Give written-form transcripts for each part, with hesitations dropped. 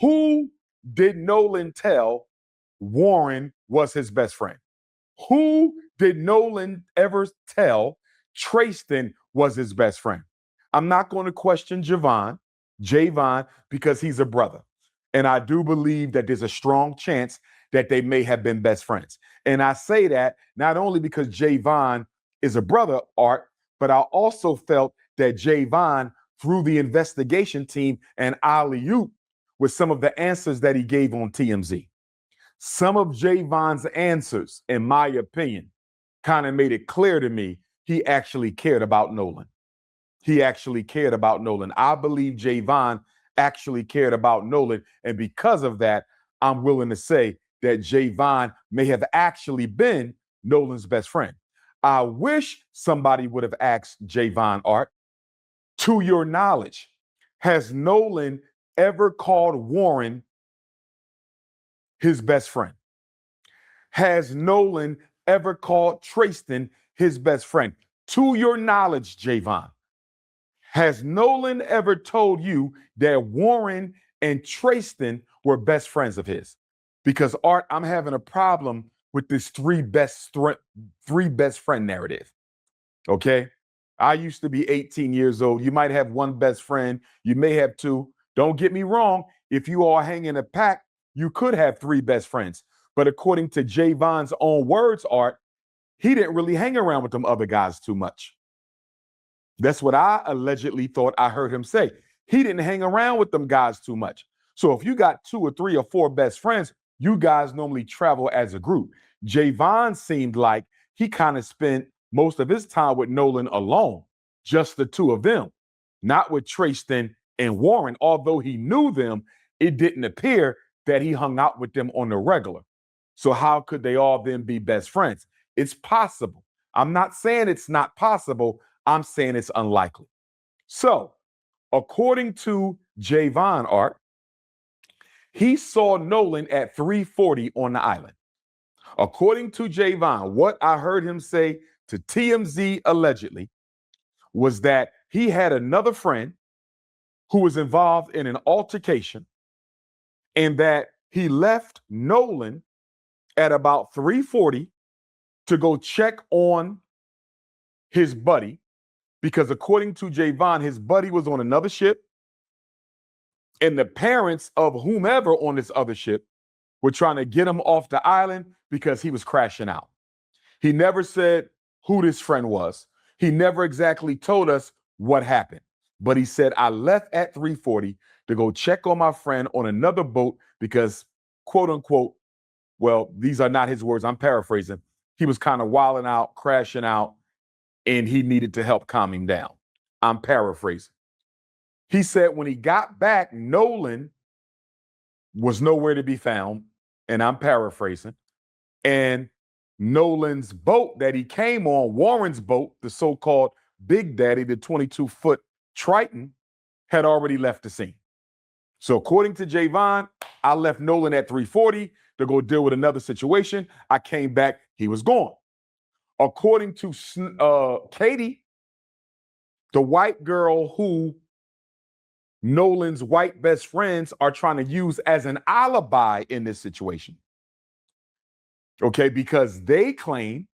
Who did Nolan tell Warren was his best friend? Who did Nolan ever tell Tristan was his best friend? I'm not going to question Javon, because he's a brother. And I do believe that there's a strong chance that they may have been best friends. And I say that not only because Javon is a brother, Art, but I also felt that Javon, through the investigation team and alley-oop, with some of the answers that he gave on TMZ. Some of Javon's answers, in my opinion, kind of made it clear to me he actually cared about Nolan. He actually cared about Nolan. I believe Javon actually cared about Nolan. And because of that, I'm willing to say that Javon may have actually been Nolan's best friend. I wish somebody would have asked Javon, Art, to your knowledge, has Nolan ever called Warren his best friend? Has Nolan ever called Tristan his best friend? To your knowledge, Javon, has Nolan ever told you that Warren and Tristan were best friends of his? Because, Art, I'm having a problem with this three best friend narrative. Okay? I used to be 18 years old. You might have one best friend. You may have two. Don't get me wrong. If you all hang in a pack, you could have three best friends. But according to Javon's own words, Art, he didn't really hang around with them other guys too much. That's what I allegedly thought I heard him say. He didn't hang around with them guys too much. So if you got 2 or 3 or 4 best friends, you guys normally travel as a group. Javon seemed like he kind of spent most of his time with Nolan alone, just the two of them, not with Tristan and Warren. Although he knew them, it didn't appear that he hung out with them on the regular. So how could they all then be best friends? It's possible. I'm not saying it's not possible. I'm saying it's unlikely. So, according to Javon, Art, he saw Nolan at 3:40 on the island. According to Javon, what I heard him say to TMZ allegedly was that he had another friend who was involved in an altercation and that he left Nolan at about 3:40 to go check on his buddy, because according to Javon, his buddy was on another ship and the parents of whomever on this other ship were trying to get him off the island because he was crashing out. He never said who this friend was. He never exactly told us what happened. But he said, I left at 3:40 to go check on my friend on another boat because, quote unquote, well, these are not his words, I'm paraphrasing, he was kind of wilding out, crashing out, and he needed to help calm him down. I'm paraphrasing. He said when he got back, Nolan was nowhere to be found, and I'm paraphrasing. And Nolan's boat that he came on, Warren's boat, the so-called Big Daddy, the 22-foot Triton, had already left the scene. So according to Javon, I left Nolan at 3:40 to go deal with another situation. I came back, he was gone. According to Katie, the white girl who Nolan's white best friends are trying to use as an alibi in this situation. Okay, because they claim,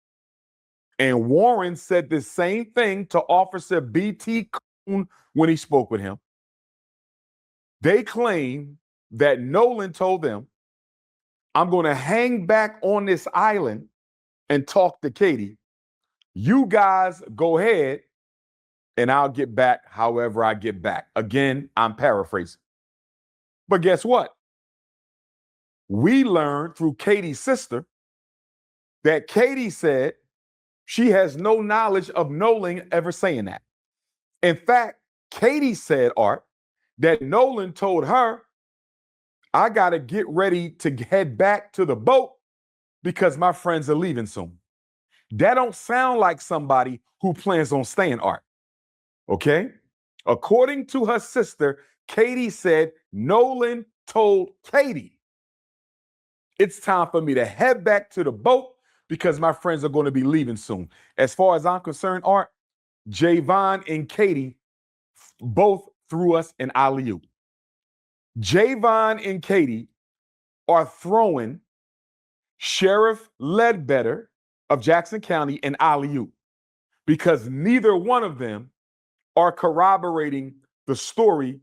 and Warren said the same thing to Officer B.T. Coon when he spoke with him. They claim that Nolan told them, I'm going to hang back on this island and talk to Katie. You guys go ahead and I'll get back however I get back. Again, I'm paraphrasing. But guess what? We learned through Katie's sister that Katie said she has no knowledge of Nolan ever saying that. In fact, Katie said, Art, that Nolan told her, I got to get ready to head back to the boat because my friends are leaving soon. That don't sound like somebody who plans on staying, Art. Okay? According to her sister, Katie said Nolan told Katie, it's time for me to head back to the boat because my friends are going to be leaving soon. As far as I'm concerned, Art, Javon and Katie both threw us an alley-oop. Javon and Katie are throwing Sheriff Ledbetter of Jackson County and alley-oop because neither one of them are corroborating the story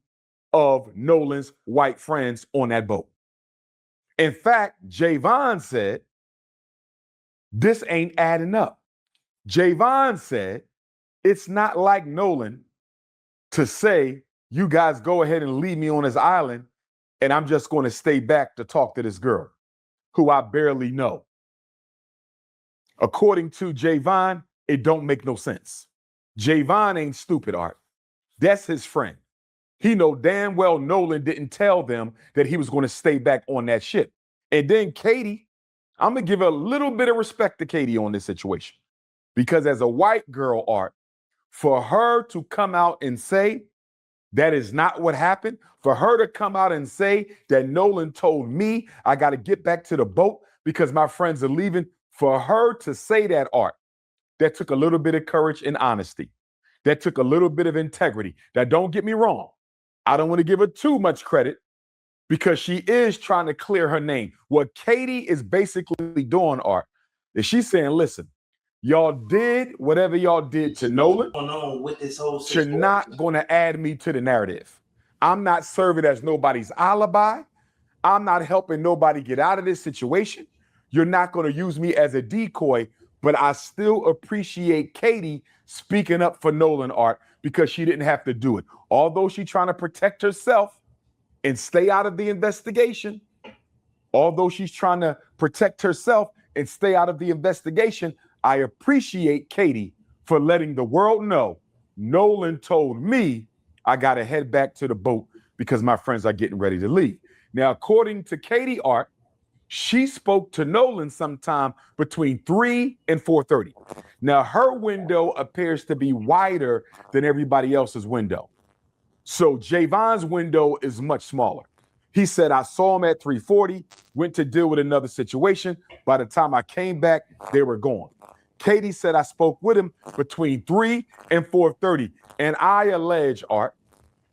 of Nolan's white friends on that boat. In fact, Javon said, this ain't adding up. Javon said, it's not like Nolan to say, you guys go ahead and leave me on this island and I'm just going to stay back to talk to this girl who I barely know. According to Javon, it don't make no sense. Javon ain't stupid, Art. That's his friend. He know damn well Nolan didn't tell them that he was going to stay back on that ship. And then Katie, I'm going to give a little bit of respect to Katie on this situation. Because as a white girl, Art, for her to come out and say that is not what happened, for her to come out and say that Nolan told me I got to get back to the boat because my friends are leaving, for her to say that, Art, that took a little bit of courage and honesty. That took a little bit of integrity. That, don't get me wrong, I don't want to give her too much credit because she is trying to clear her name. What Katie is basically doing, Art, is she's saying, listen, y'all did whatever y'all did to Nolan. Going on with this whole You're situation. not going to add me to the narrative. I'm not serving as nobody's alibi. I'm not helping nobody get out of this situation. You're not going to use me as a decoy, but I still appreciate Katie speaking up for Nolan, Art, because she didn't have to do it. Although she's trying to protect herself and stay out of the investigation, I appreciate Katie for letting the world know Nolan told me I got to head back to the boat because my friends are getting ready to leave. Now, according to Katie, Art, she spoke to Nolan sometime between 3 and 4:30. Now, her window appears to be wider than everybody else's window. So Javon's window is much smaller. He said, I saw him at 3:40, went to deal with another situation. By the time I came back, they were gone. Katie said I spoke with him between 3 and 4:30. And I allege, Art,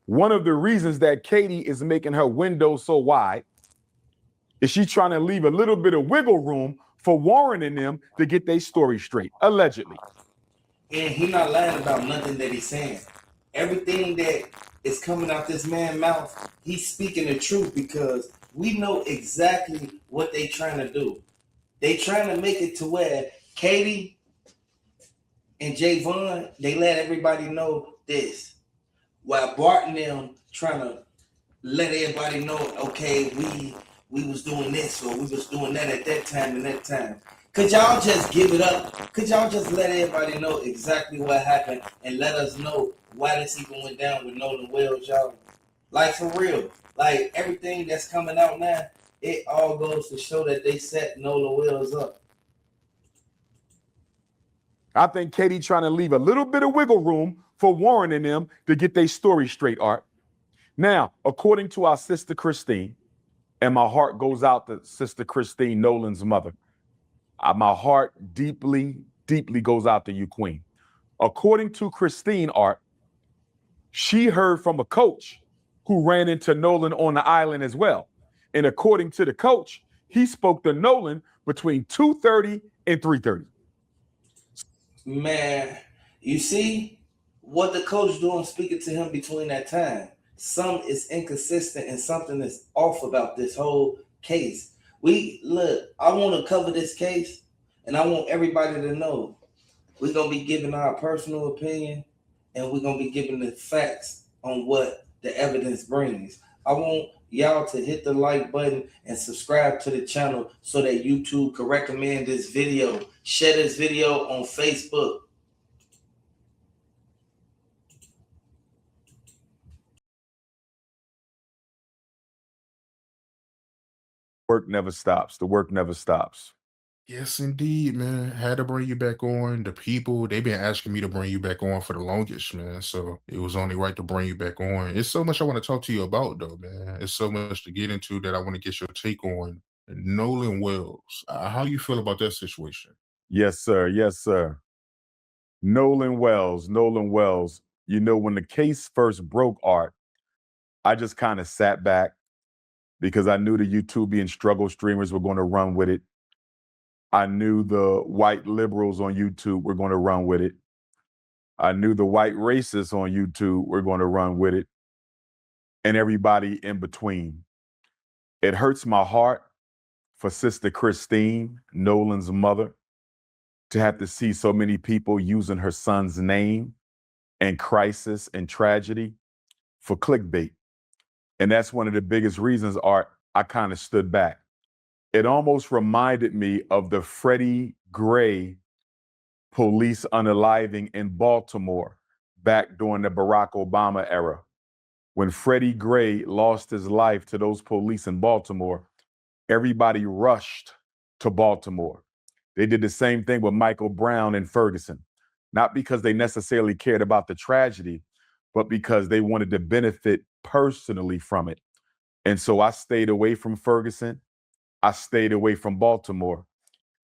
one of the reasons that Katie is making her window so wide is she trying to leave a little bit of wiggle room for Warren and them to get their story straight, allegedly. And he's not lying about nothing that he's saying. Everything that is coming out this man's mouth, he's speaking the truth because we know exactly what they trying to do. They trying to make it to where Katie and Javon, they let everybody know this. While Bart and them trying to let everybody know, okay, we was doing this or we was doing that at that time and that time. Could y'all just give it up? Could y'all just let everybody know exactly what happened and let us know why this even went down with Nolan Wells, y'all? Like, for real. Like, everything that's coming out now, it all goes to show that they set Nolan Wells up. I think Katie trying to leave a little bit of wiggle room for Warren and them to get their story straight, Art. Now, according to our sister Christine, and my heart goes out to Sister Christine, Nolan's mother. My heart deeply, deeply goes out to you, Queen. According to Christine, Art, she heard from a coach who ran into Nolan on the island as well. And according to the coach, he spoke to Nolan between 2:30 and 3:30. Man, you see what the coach doing speaking to him between that time. Some is inconsistent and something is off about this whole case. I want to cover this case and I want everybody to know we're going to be giving our personal opinion and we're going to be giving the facts on what the evidence brings. I want y'all to hit the like button and subscribe to the channel so that YouTube can recommend this video. Share this video on Facebook. Work never stops. The work never stops. Yes, indeed, man. Had to bring you back on. The people, they've been asking me to bring you back on for the longest, man. So it was only right to bring you back on. It's so much I want to talk to you about, though, man. It's so much to get into that I want to get your take on. Nolan Wells, how you feel about that situation? Yes, sir. Yes, sir. Nolan Wells. You know, when the case first broke, Art, I just kind of sat back because I knew the YouTubian struggle streamers were going to run with it. I knew the white liberals on YouTube were going to run with it. I knew the white racists on YouTube were going to run with it, and everybody in between. It hurts my heart for Sister Christine, Nolan's mother, to have to see so many people using her son's name and crisis and tragedy for clickbait. And that's one of the biggest reasons, Art, I kind of stood back. It almost reminded me of the Freddie Gray police unaliving in Baltimore back during the Barack Obama era. When Freddie Gray lost his life to those police in Baltimore, everybody rushed to Baltimore. They did the same thing with Michael Brown in Ferguson, not because they necessarily cared about the tragedy, but because they wanted to benefit personally from it. And so I stayed away from Ferguson. I stayed away from Baltimore,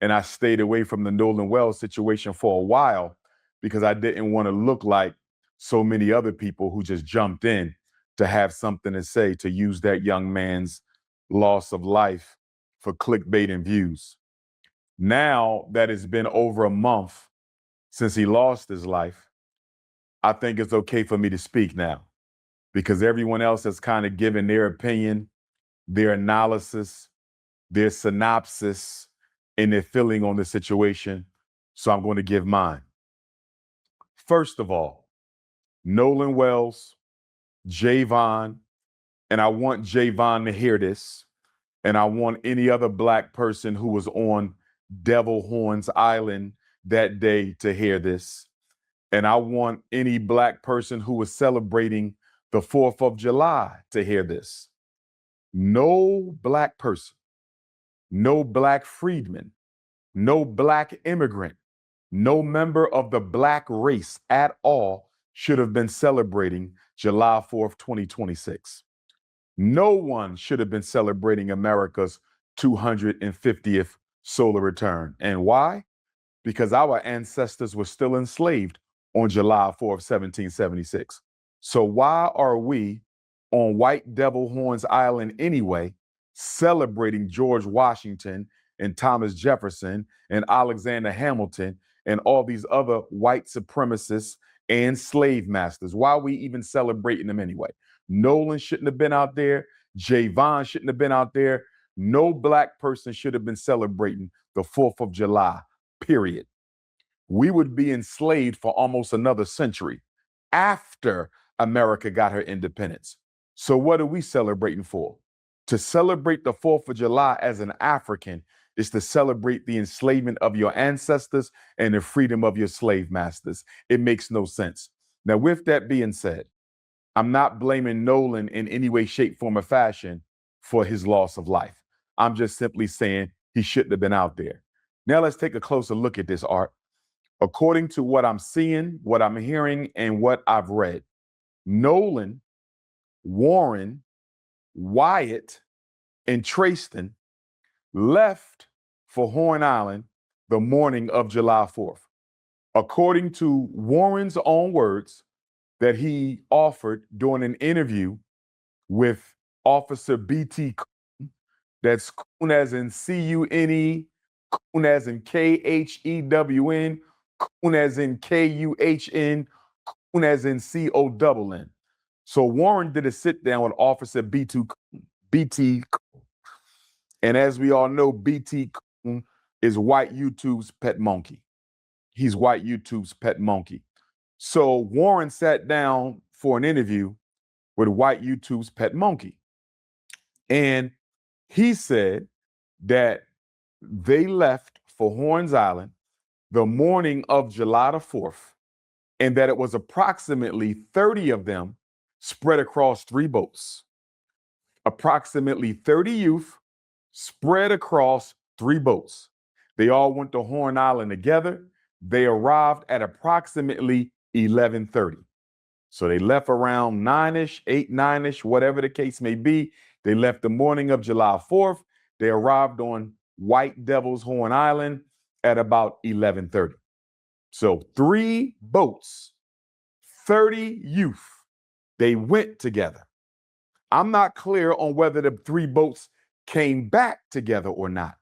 and I stayed away from the Nolan Wells situation for a while because I didn't want to look like so many other people who just jumped in to have something to say, to use that young man's loss of life for clickbait and views. Now that it's been over a month since he lost his life, I think it's okay for me to speak now because everyone else has kind of given their opinion, their analysis, their synopsis, and their feeling on the situation. So I'm going to give mine. First of all, Nolan Wells, Javon, and I want Javon to hear this, and I want any other Black person who was on Devil Horns Island that day to hear this. And I want any Black person who was celebrating the 4th of July to hear this. No Black person, no Black freedman, no Black immigrant, no member of the Black race at all should have been celebrating July 4th, 2026. No one should have been celebrating America's 250th solar return. And why? Because our ancestors were still enslaved on July 4th, 1776. So why are we on White Devil Horns Island anyway, celebrating George Washington and Thomas Jefferson and Alexander Hamilton and all these other white supremacists and slave masters? Why are we even celebrating them anyway? Nolan shouldn't have been out there. Javon shouldn't have been out there. No Black person should have been celebrating the 4th of July, period. We would be enslaved for almost another century after America got her independence. So what are we celebrating for? To celebrate the 4th of July as an African is to celebrate the enslavement of your ancestors and the freedom of your slave masters. It makes no sense. Now, with that being said, I'm not blaming Nolan in any way, shape, form, or fashion for his loss of life. I'm just simply saying he shouldn't have been out there. Now let's take a closer look at this, Art. According to what I'm seeing, what I'm hearing, and what I've read, Nolan, Warren, Wyatt, and Trayston left for Horn Island the morning of July 4th. According to Warren's own words that he offered during an interview with Officer B.T. Coon, that's Coon as in C-U-N-E, Coon as in K-H-E-W-N, Coon as in K-U-H-N, Coon as in C-O-N-N. So Warren did a sit down with Officer B.T. Coon. And as we all know, B.T. Coon is white YouTube's pet monkey. He's white YouTube's pet monkey. So Warren sat down for an interview with white YouTube's pet monkey. And he said that they left for Horns Island the morning of July the 4th, and that it was approximately 30 of them spread across 3 boats. Approximately 30 youth spread across 3 boats. They all went to Horn Island together. They arrived at approximately 11:30. So they left around 9-ish, 8, 9-ish, whatever the case may be. They left the morning of July 4th. They arrived on White Devil's Horn Island at about 11:30. So 3 boats, 30 youth, they went together. I'm not clear on whether the three boats came back together or not.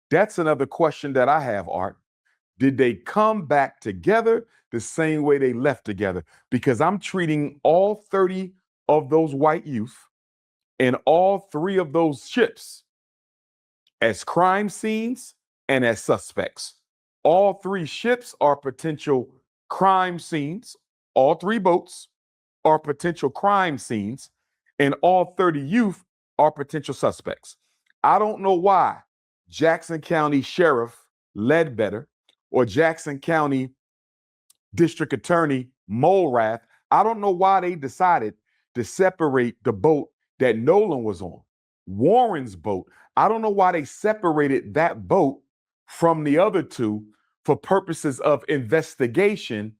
That's another question that I have, Art. Did they come back together the same way they left together? Because I'm treating all 30 of those white youth and all three of those ships as crime scenes and as suspects. All three ships are potential crime scenes. All three boats are potential crime scenes, and all 30 youth are potential suspects. I don't know why Jackson County Sheriff Ledbetter or Jackson County District Attorney Mulrath, I don't know why they decided to separate the boat that Nolan was on, Warren's boat. I don't know why they separated that boat from the other two for purposes of investigation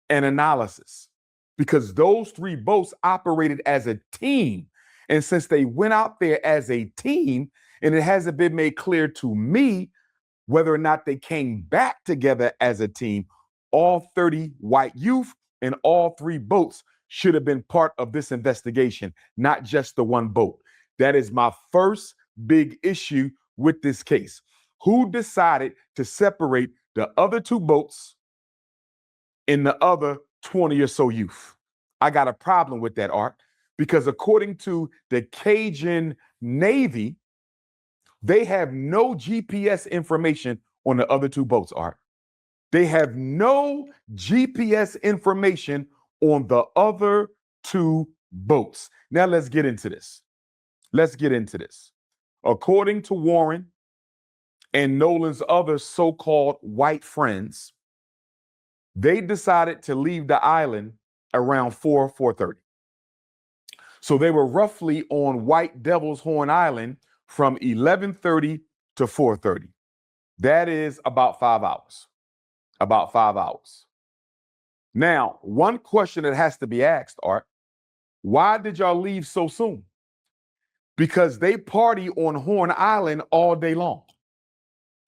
and analysis, because those three boats operated as a team. And since they went out there as a team, and it hasn't been made clear to me whether or not they came back together as a team, all 30 white youth and all three boats should have been part of this investigation, not just the one boat. That is my first big issue with this case. Who decided to separate the other two boats and the other 20 or so youth? I got a problem with that, Art, because according to the Cajun Navy, they have no GPS information on the other two boats, Art. They have no GPS information on the other two boats. Now let's get into this. According to Warren and Nolan's other so-called white friends, they decided to leave the island around 4:30. So they were roughly on White Devil's Horn Island from 11:30 to 4:30. That is about 5 hours. About 5 hours. Now, one question that has to be asked, Art, why did y'all leave so soon? Because they party on Horn Island all day long.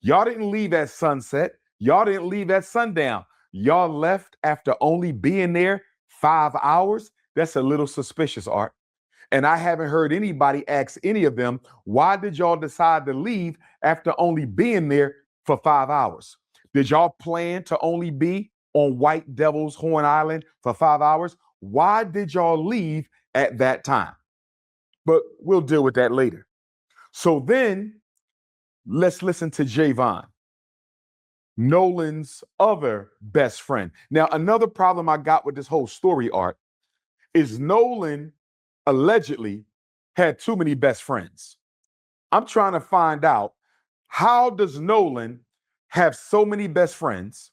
Y'all didn't leave at sunset. Y'all didn't leave at sundown. Y'all left after only being there 5 hours. That's a little suspicious, Art. And I haven't heard anybody ask any of them, why did y'all decide to leave after only being there for 5 hours? Did y'all plan to only be on White Devil's Horn Island for 5 hours? Why did y'all leave at that time? But we'll deal with that later. So then let's listen to Javon, Nolan's other best friend. Now, another problem I got with this whole story, Art, is Nolan allegedly had too many best friends. I'm trying to find out, how does Nolan have so many best friends?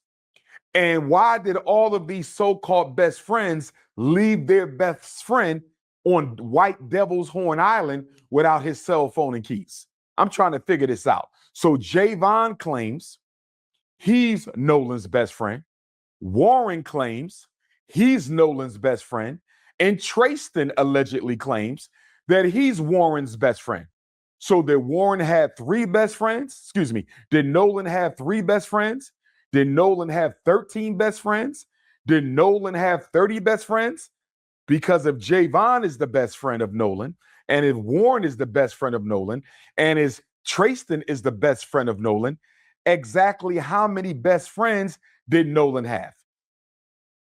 And why did all of these so-called best friends leave their best friend on White Devil's Horn Island without his cell phone and keys? I'm trying to figure this out. So Javon claims he's Nolan's best friend. Warren claims he's Nolan's best friend. And Trayston allegedly claims that he's Warren's best friend. So did Warren have three best friends? Excuse me. Did Nolan have three best friends? Did Nolan have 13 best friends? Did Nolan have 30 best friends? Because if Javon is the best friend of Nolan, and if Warren is the best friend of Nolan, and if Trayston is the best friend of Nolan, exactly how many best friends did Nolan have?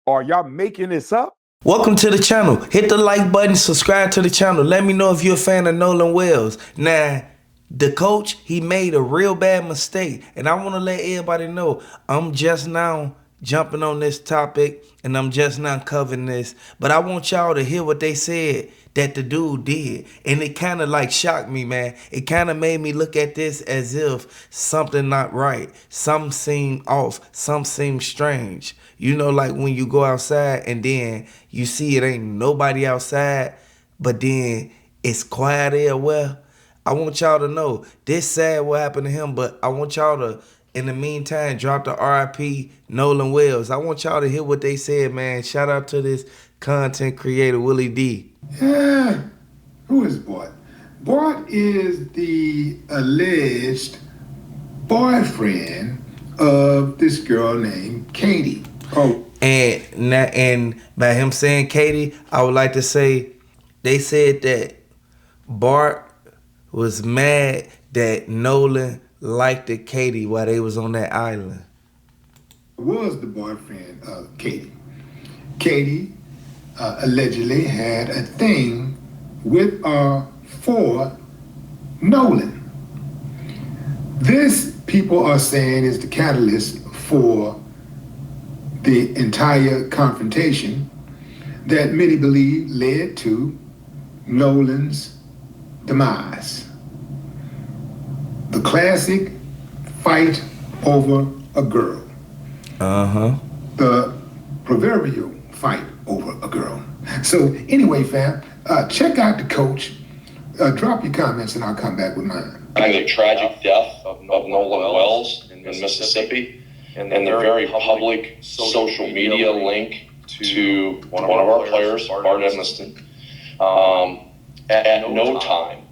Are y'all making this up? Welcome to the channel. Hit the like button, subscribe to the channel. Let me know if you're a fan of Nolan Wells. Now, the coach, he made a real bad mistake. And I want to let everybody know, I'm just now jumping on this topic and I'm just now covering this. But I want y'all to hear what they said that the dude did. And it kind of like shocked me, man. It kind of made me look at this as if something not right. Something seemed off. Something seemed strange. You know, like when you go outside and then you see it ain't nobody outside, but then it's quiet everywhere. I want y'all to know this sad what happened to him, but I want y'all to, in the meantime, drop the RIP Nolan Wells. I want y'all to hear what they said, man. Shout out to this content creator, Willie D. Yeah, who is Bart? Bart is the alleged boyfriend of this girl named Katie. Oh, And by him saying Katie, I would like to say they said that Bart was mad that Nolan liked Katie while they was on that island. Was the boyfriend of Katie. Katie allegedly had a thing with or for Nolan. This, people are saying, is the catalyst for the entire confrontation that many believe led to Nolan's demise. The classic fight over a girl. The proverbial fight over a girl. So anyway, fam, check out the coach. Drop your comments and I'll come back with mine. The tragic death of Nolan Wells in Mississippi, and the very public social media link to one of our players, Bart Evanston. At no time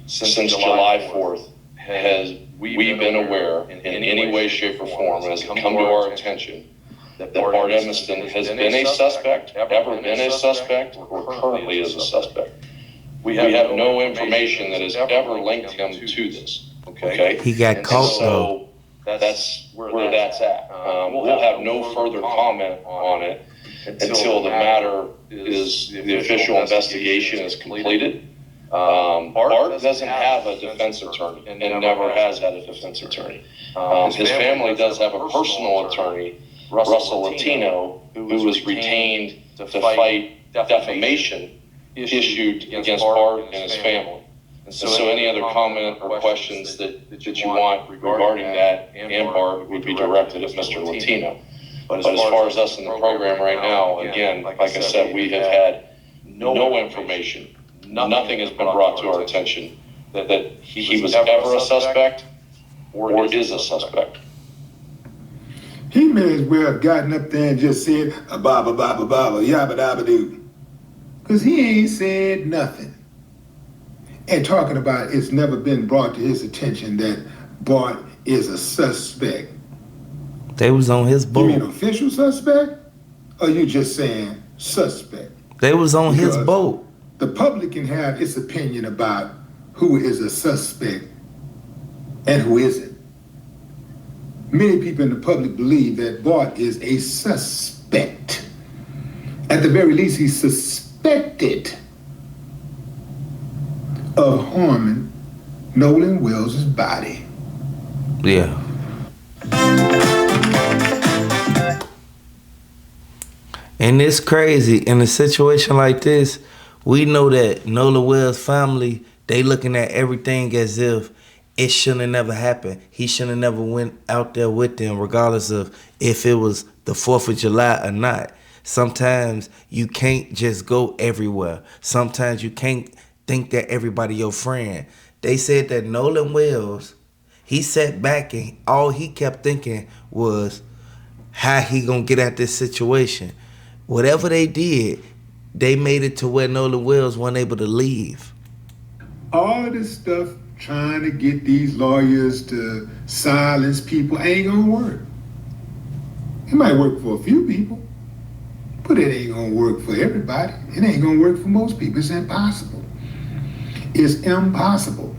since July 4th has we been aware in any way, shape, or form, has it come to our attention that Bart Evanston has been a suspect, ever been a suspect, or currently is a suspect. We have no information that has ever linked him to this. Okay, He got caught so that's where that's at. We'll have no further comment on it until the matter is the official investigation is completed. Bart doesn't have a defense attorney and never has had a defense attorney. His family does have a personal attorney, Russell Latino, who was retained to fight defamation issued against Bart and his family. And so any other comment or questions that you want regarding that and Bart would be directed at Mr. Latino. But as far as us in the program right now, again, like I said, we have had no information. Nothing has been brought to our attention that he was ever a suspect or is a suspect. He may as well have gotten up there and just said, "Baba, baba, baba, yabba, dabba, doo." Because he ain't said nothing. And talking about it's never been brought to his attention that Bart is a suspect. They was on his boat. You mean official suspect? Or you just saying suspect? They was on his boat. The public can have its opinion about who is a suspect and who isn't. Many people in the public believe that Bart is a suspect. At the very least, he's suspected of harming Nolan Wells' body. Yeah. And it's crazy. In a situation like this, we know that Nolan Wells' family, they looking at everything as if it shouldn't have never happened. He shouldn't have never went out there with them, regardless of if it was the 4th of July or not. Sometimes you can't just go everywhere. Sometimes you can't think that everybody your friend. They said that Nolan Wells, he sat back and all he kept thinking was how he gonna get at this situation. Whatever they did, they made it to where Nolan Wells wasn't able to leave. All of this stuff trying to get these lawyers to silence people ain't gonna work. It might work for a few people, but it ain't gonna work for everybody. It ain't gonna work for most people. It's impossible. It's impossible.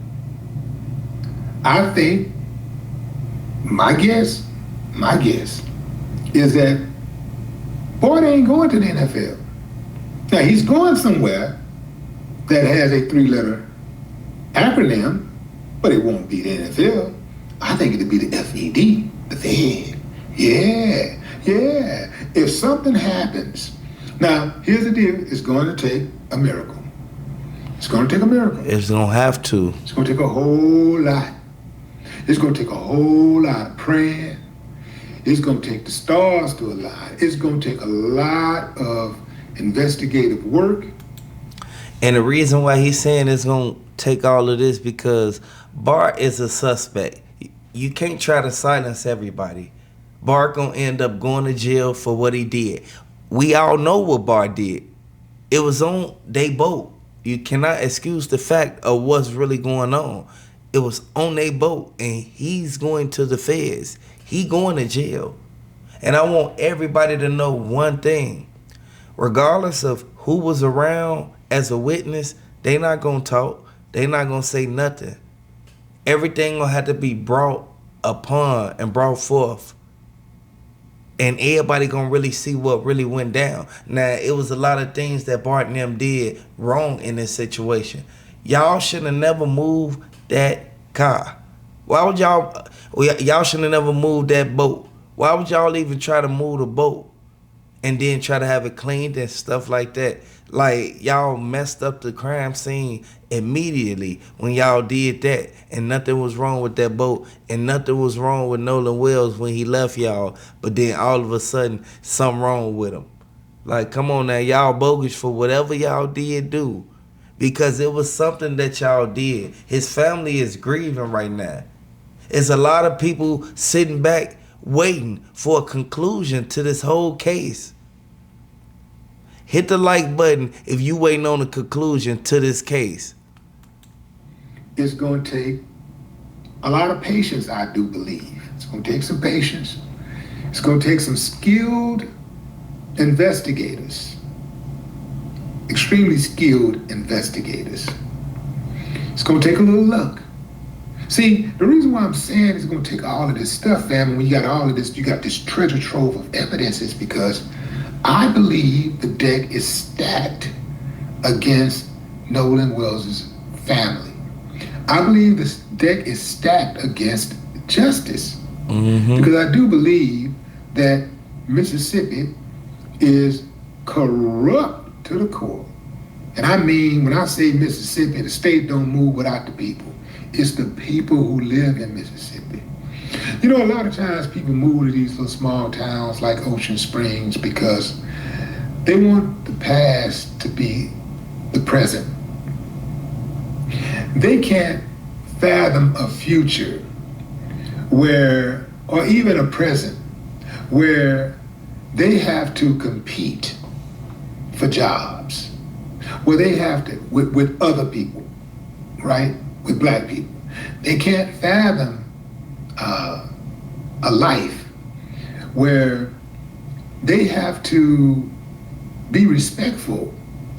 I think, my guess is that Bart ain't going to the NFL. Now, he's going somewhere that has a 3-letter acronym, but it won't be the NFL. I think it'll be the FED, the Fed. Yeah. If something happens, now, here's the deal. It's going to take a miracle. It's going to take a miracle. It's going to have to. It's going to take a whole lot. It's going to take a whole lot of praying. It's going to take the stars to align. It's going to take a lot of investigative work. And the reason why he's saying it's going to take all of this because Bart is a suspect. You can't try to silence everybody. Bart going to end up going to jail for what he did. We all know what Bart did. It was on they boat. You cannot excuse the fact of what's really going on. It was on their boat, and he's going to the feds. He going to jail. And I want everybody to know one thing. Regardless of who was around as a witness, They not gonna talk. They not gonna say nothing. Everything gonna have to be brought upon and brought forth. And everybody gonna really see what really went down. Now, it was a lot of things that Bart and them did wrong in this situation. Y'all should have never moved that car. Why would y'all should have never moved that boat? Why would y'all even try to move the boat and then try to have it cleaned and stuff like that? Like, y'all messed up the crime scene immediately when y'all did that, and nothing was wrong with that boat, and nothing was wrong with Nolan Wells when he left y'all, but then all of a sudden, something wrong with him. Like, come on now, y'all bogus for whatever y'all did do, because it was something that y'all did. His family is grieving right now. It's a lot of people sitting back waiting for a conclusion to this whole case. Hit the like button if you waiting on a conclusion to this case. It's going to take a lot of patience, I do believe. It's going to take some patience. It's going to take some skilled investigators, extremely skilled investigators. It's going to take a little luck. See, the reason why I'm saying it's going to take all of this stuff, fam, when you got all of this, you got this treasure trove of evidence, is because I believe the deck is stacked against Nolan Wells' family. I believe this deck is stacked against justice. Because I do believe that Mississippi is corrupt to the core. And I mean, when I say Mississippi, the state don't move without the people. It's the people who live in Mississippi. You know, a lot of times people move to these little small towns like Ocean Springs because they want the past to be the present. They can't fathom a future where, or even a present, where they have to compete for jobs, where they have to, with other people, right? With black people. They can't fathom a life where they have to be respectful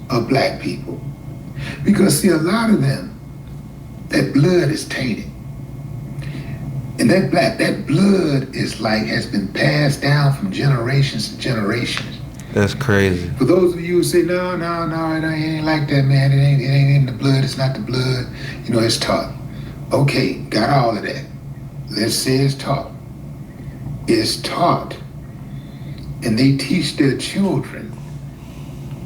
of black people. Because see, a lot of them, that blood is tainted. And that blood is like, has been passed down from generations to generations. That's crazy. For those of you who say, no, it ain't like that, man. It ain't in the blood, it's not the blood. You know, it's taught. Okay, got all of that. Let's say it's taught. It's taught. And they teach their children.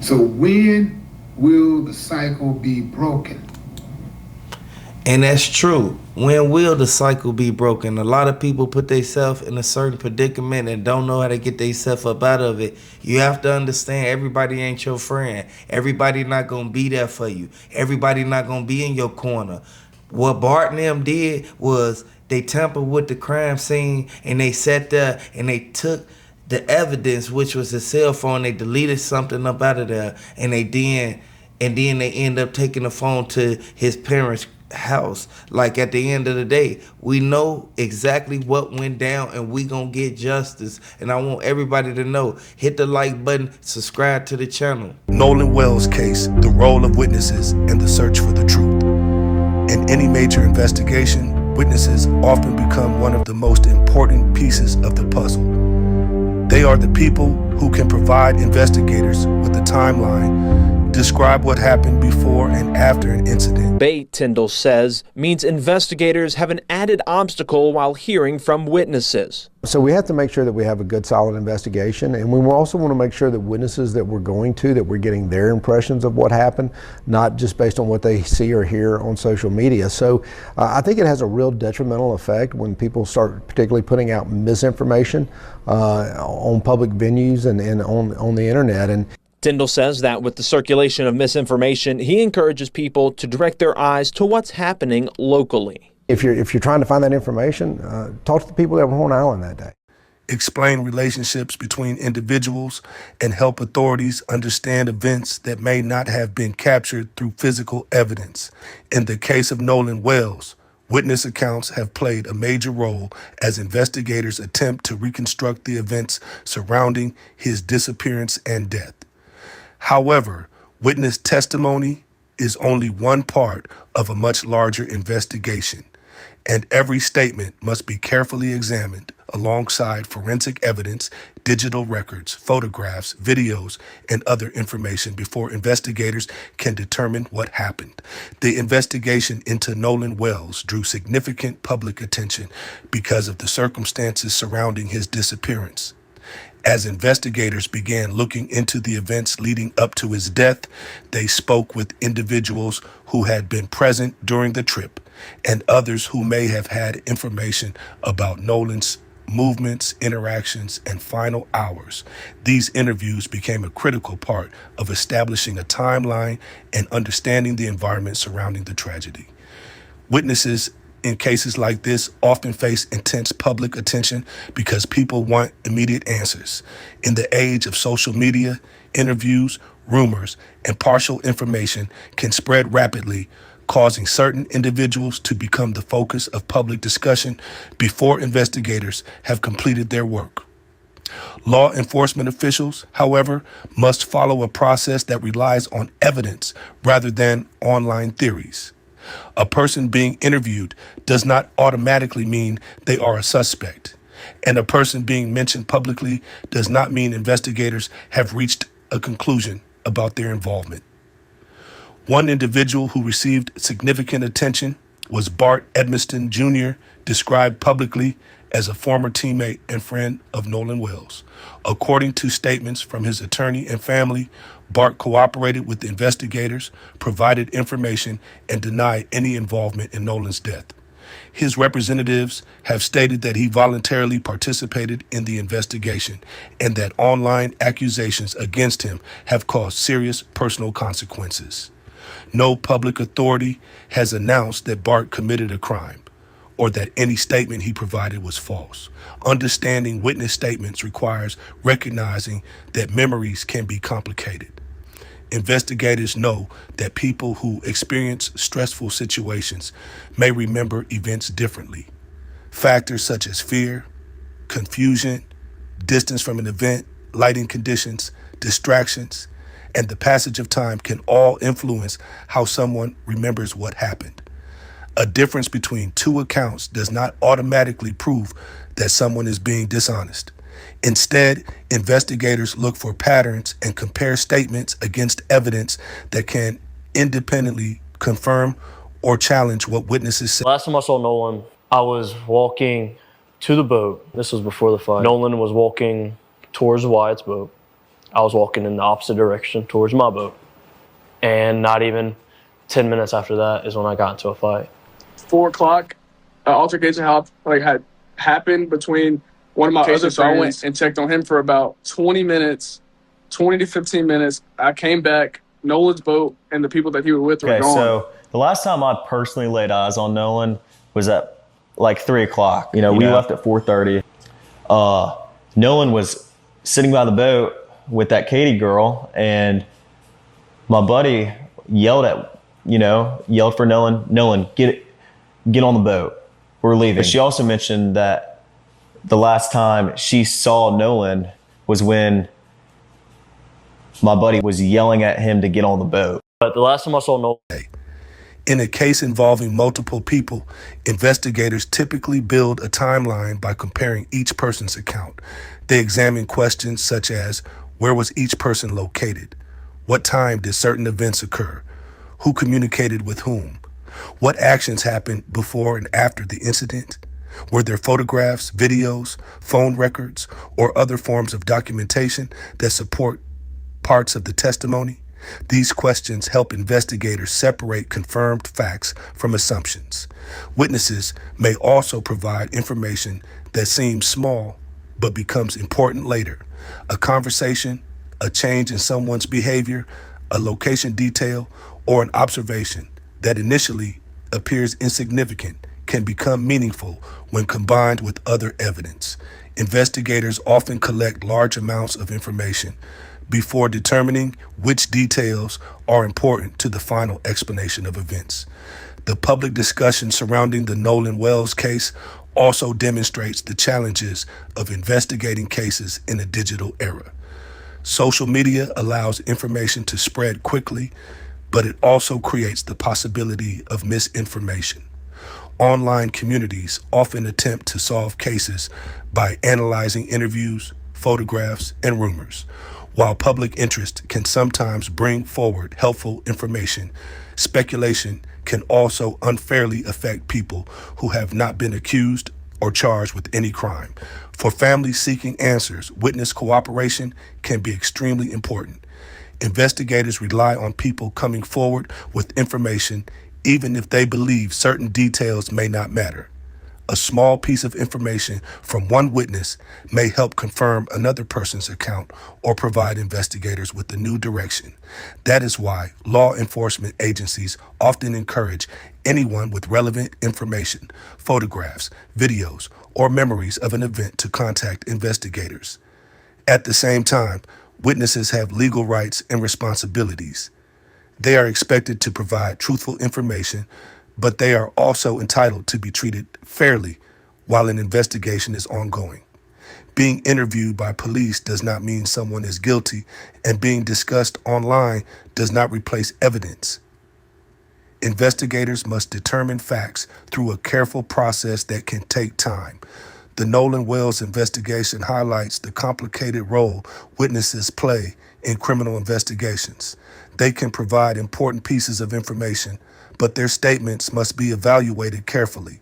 So when will the cycle be broken? And that's true. When will the cycle be broken? A lot of people put themselves in a certain predicament and don't know how to get themselves up out of it. You have to understand, everybody ain't your friend. Everybody not going to be there for you. Everybody not going to be in your corner. What Bart and them did was they tampered with the crime scene, and they sat there and they took the evidence, which was the cell phone. They deleted something up out of there, and then they end up taking the phone to his parents' house. Like, at the end of the day, we know exactly what went down, and we gonna get justice. And I want everybody to know, hit the like button, subscribe to the channel. Nolan Wells case, the role of witnesses and the search for the truth. In any major investigation, witnesses often become one of the most important pieces of the puzzle. They are the people who can provide investigators with a timeline, describe what happened before and after an incident. Bait, Tyndall says, means investigators have an added obstacle while hearing from witnesses. So we have to make sure that we have a good, solid investigation, and we also want to make sure that witnesses that we're going to, that we're getting their impressions of what happened, not just based on what they see or hear on social media. So I think it has a real detrimental effect when people start particularly putting out misinformation on public venues and on the internet. And Tyndall says that with the circulation of misinformation, he encourages people to direct their eyes to what's happening locally. If you're trying to find that information, talk to the people that were on Island that day. Explain relationships between individuals and help authorities understand events that may not have been captured through physical evidence. In the case of Nolan Wells, witness accounts have played a major role as investigators attempt to reconstruct the events surrounding his disappearance and death. However, witness testimony is only one part of a much larger investigation, and every statement must be carefully examined alongside forensic evidence, digital records, photographs, videos, and other information before investigators can determine what happened. The investigation into Nolan Wells drew significant public attention because of the circumstances surrounding his disappearance. As investigators began looking into the events leading up to his death, they spoke with individuals who had been present during the trip and others who may have had information about Nolan's movements, interactions, and final hours. These interviews became a critical part of establishing a timeline and understanding the environment surrounding the tragedy. Witnesses in cases like this often face intense public attention because people want immediate answers. In the age of social media, interviews, rumors, and partial information can spread rapidly, causing certain individuals to become the focus of public discussion before investigators have completed their work. Law enforcement officials, however, must follow a process that relies on evidence rather than online theories. A person being interviewed does not automatically mean they are a suspect, and a person being mentioned publicly does not mean investigators have reached a conclusion about their involvement. One individual who received significant attention was Bart Edmiston Jr., described publicly as a former teammate and friend of Nolan Wells. According to statements from his attorney and family, Bart cooperated with the investigators, provided information, and denied any involvement in Nolan's death. His representatives have stated that he voluntarily participated in the investigation and that online accusations against him have caused serious personal consequences. No public authority has announced that Bart committed a crime or that any statement he provided was false. Understanding witness statements requires recognizing that memories can be complicated. Investigators know that people who experience stressful situations may remember events differently. Factors such as fear, confusion, distance from an event, lighting conditions, distractions, and the passage of time can all influence how someone remembers what happened. A difference between two accounts does not automatically prove that someone is being dishonest. Instead, investigators look for patterns and compare statements against evidence that can independently confirm or challenge what witnesses say. Last time I saw Nolan, I was walking to the boat. This was before the fight. Nolan was walking towards Wyatt's boat. I was walking in the opposite direction towards my boat. And not even 10 minutes after that is when I got into a fight. 4 o'clock, altercation had happened between one of my other friends. So I went and checked on him for about 20 minutes, 20 to 15 minutes. I came back, Nolan's boat and the people that he was with were gone. So the last time I personally laid eyes on Nolan was at like 3 o'clock. We left at 4:30. Nolan was sitting by the boat with that Katie girl, and my buddy yelled for Nolan, get on the boat. We're leaving. But she also mentioned that the last time she saw Nolan was when my buddy was yelling at him to get on the boat. But the last time I saw Nolan... In a case involving multiple people, investigators typically build a timeline by comparing each person's account. They examine questions such as, where was each person located? What time did certain events occur? Who communicated with whom? What actions happened before and after the incident? Were there photographs, videos, phone records, or other forms of documentation that support parts of the testimony? These questions help investigators separate confirmed facts from assumptions. Witnesses may also provide information that seems small but becomes important later. A conversation, a change in someone's behavior, a location detail, or an observation that initially appears insignificant can become meaningful when combined with other evidence. Investigators often collect large amounts of information before determining which details are important to the final explanation of events. The public discussion surrounding the Nolan Wells case also demonstrates the challenges of investigating cases in a digital era. Social media allows information to spread quickly, but it also creates the possibility of misinformation. Online communities often attempt to solve cases by analyzing interviews, photographs, and rumors. While public interest can sometimes bring forward helpful information, speculation can also unfairly affect people who have not been accused or charged with any crime. For families seeking answers, witness cooperation can be extremely important. Investigators rely on people coming forward with information, even if they believe certain details may not matter. A small piece of information from one witness may help confirm another person's account or provide investigators with a new direction. That is why law enforcement agencies often encourage anyone with relevant information, photographs, videos, or memories of an event to contact investigators. At the same time, witnesses have legal rights and responsibilities. They are expected to provide truthful information, but they are also entitled to be treated fairly while an investigation is ongoing. Being interviewed by police does not mean someone is guilty, and being discussed online does not replace evidence. Investigators must determine facts through a careful process that can take time. The Nolan Wells investigation highlights the complicated role witnesses play in criminal investigations. They can provide important pieces of information, but their statements must be evaluated carefully.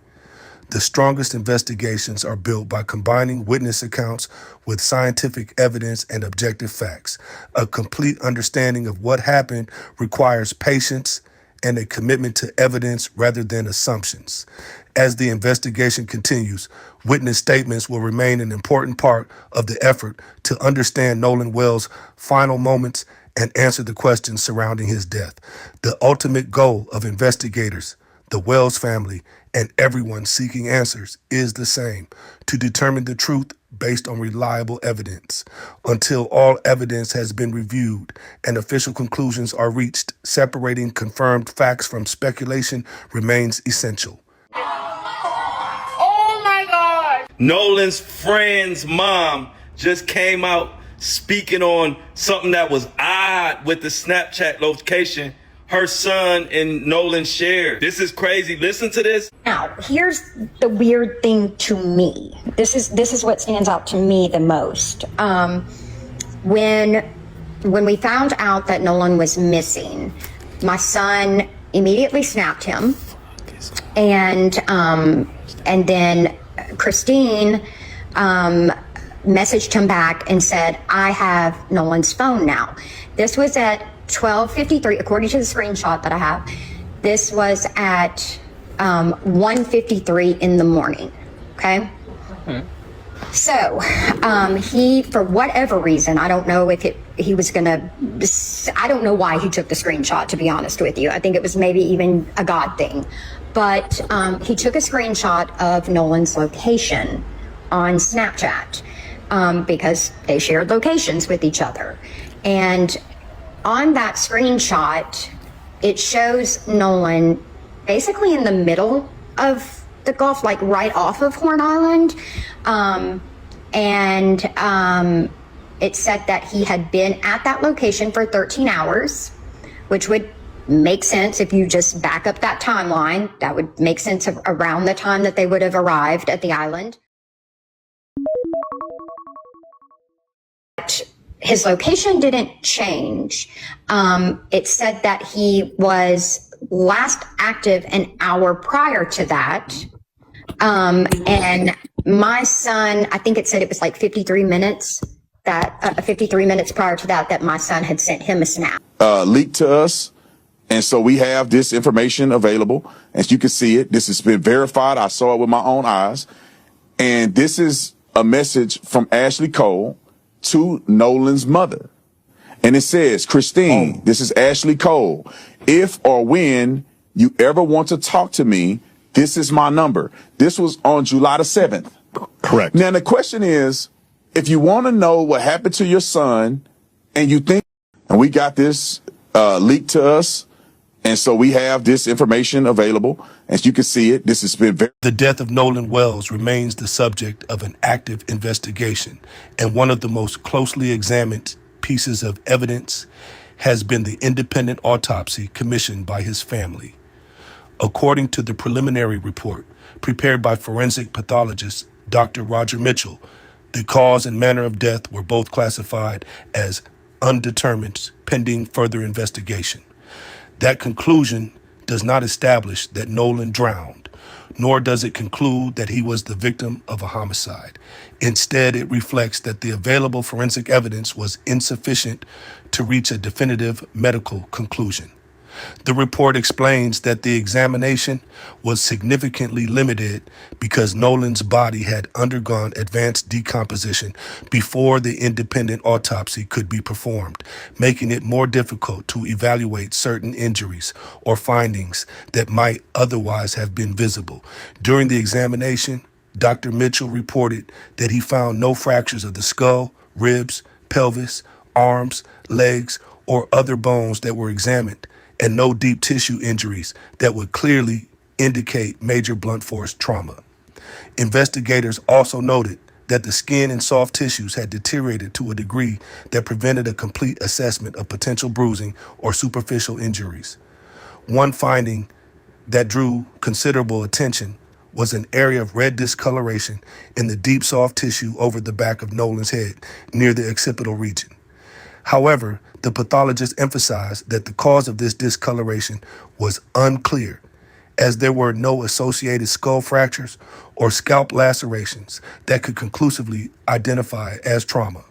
The strongest investigations are built by combining witness accounts with scientific evidence and objective facts. A complete understanding of what happened requires patience and a commitment to evidence rather than assumptions. As the investigation continues, witness statements will remain an important part of the effort to understand Nolan Wells' final moments and answer the questions surrounding his death. The ultimate goal of investigators, the Wells family, and everyone seeking answers is the same: to determine the truth based on reliable evidence. Until all evidence has been reviewed and official conclusions are reached, separating confirmed facts from speculation remains essential. Oh my God! Nolan's friend's mom just came out speaking on something that was odd with the Snapchat location her son and Nolan shared. This is crazy. Listen to this. Now, here's the weird thing to me. This is what stands out to me the most. When we found out that Nolan was missing, my son immediately snapped him, and then Christine messaged him back and said, "I have Nolan's phone now." This was at 12:53, according to the screenshot that I have. This was at 1:53 in the morning. Okay. So he, for whatever reason, I don't know if he was gonna. I don't know why he took the screenshot. To be honest with you, I think it was maybe even a God thing. But he took a screenshot of Nolan's location on Snapchat because they shared locations with each other, and on that screenshot, it shows Nolan basically in the middle of the Gulf, like right off of Horn Island. It said that he had been at that location for 13 hours, which would make sense if you just back up that timeline. That would make sense around the time that they would have arrived at the island. His location didn't change. It said that he was last active an hour prior to that. And my son, I think it said it was like 53 minutes that 53 minutes prior to that my son had sent him a snap. Leaked to us. And so we have this information available. As you can see it, this has been verified. I saw it with my own eyes. And this is a message from Ashley Cole to Nolan's mother. And it says, "Christine, this is Ashley Cole. If or when you ever want to talk to me, this is my number." This was on July the 7th. Correct. Now, the question is, if you want to know what happened to your son and you think, and we got this leaked to us, and so we have this information available. As you can see it, this has been The death of Nolan Wells remains the subject of an active investigation and one of the most closely examined pieces of evidence has been the independent autopsy commissioned by his family. According to the preliminary report prepared by forensic pathologist Dr. Roger Mitchell, the cause and manner of death were both classified as undetermined pending further investigation. That conclusion does not establish that Nolan drowned, nor does it conclude that he was the victim of a homicide. Instead, it reflects that the available forensic evidence was insufficient to reach a definitive medical conclusion. The report explains that the examination was significantly limited because Nolan's body had undergone advanced decomposition before the independent autopsy could be performed, making it more difficult to evaluate certain injuries or findings that might otherwise have been visible. During the examination, Dr. Mitchell reported that he found no fractures of the skull, ribs, pelvis, arms, legs, or other bones that were examined, and no deep tissue injuries that would clearly indicate major blunt force trauma. Investigators also noted that the skin and soft tissues had deteriorated to a degree that prevented a complete assessment of potential bruising or superficial injuries. One finding that drew considerable attention was an area of red discoloration in the deep soft tissue over the back of Nolan's head near the occipital region. However, the pathologist emphasized that the cause of this discoloration was unclear, as there were no associated skull fractures or scalp lacerations that could conclusively identify as trauma.